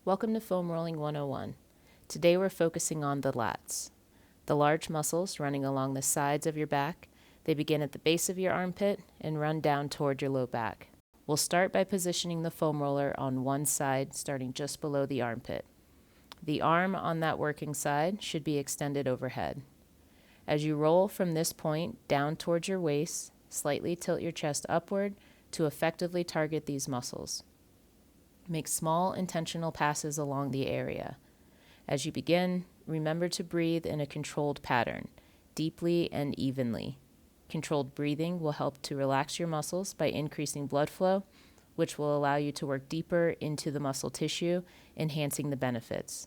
Welcome to Foam Rolling 101. Today we're focusing on the lats. The large muscles running along the sides of your back. They begin at the base of your armpit and run down toward your low back. We'll start by positioning the foam roller on one side, starting just below the armpit. The arm on that working side should be extended overhead. As you roll from this point down towards your waist, slightly tilt your chest upward to effectively target these muscles. Make small intentional passes along the area. As you begin, remember to breathe in a controlled pattern, deeply and evenly. Controlled breathing will help to relax your muscles by increasing blood flow, which will allow you to work deeper into the muscle tissue, enhancing the benefits.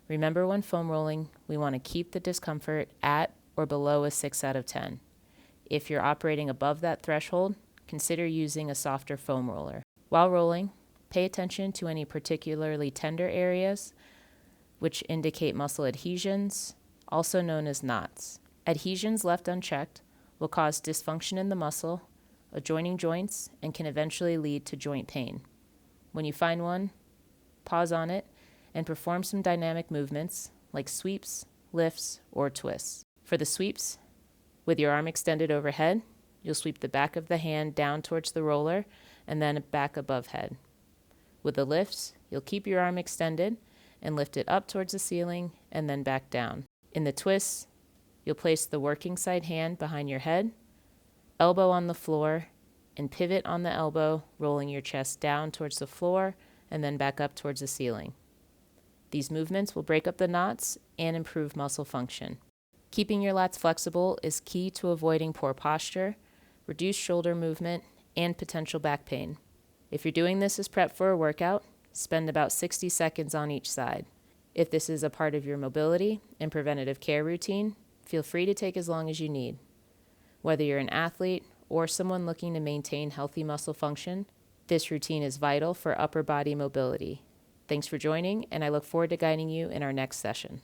Remember, when foam rolling, we want to keep the discomfort at or below a 6 out of 10. If you're operating above that threshold, consider using a softer foam roller. While rolling, pay attention to any particularly tender areas, which indicate muscle adhesions, also known as knots. Adhesions left unchecked will cause dysfunction in the muscle, adjoining joints, and can eventually lead to joint pain. When you find one, pause on it and perform some dynamic movements like sweeps, lifts, or twists. For the sweeps, with your arm extended overhead, you'll sweep the back of the hand down towards the roller and then back above head. With the lifts, you'll keep your arm extended and lift it up towards the ceiling and then back down. In the twists, you'll place the working side hand behind your head, elbow on the floor, and pivot on the elbow, rolling your chest down towards the floor and then back up towards the ceiling. These movements will break up the knots and improve muscle function. Keeping your lats flexible is key to avoiding poor posture, reduced shoulder movement, and potential back pain. If you're doing this as prep for a workout, spend about 60 seconds on each side. If this is a part of your mobility and preventative care routine, feel free to take as long as you need. Whether you're an athlete or someone looking to maintain healthy muscle function, this routine is vital for upper body mobility. Thanks for joining, and I look forward to guiding you in our next session.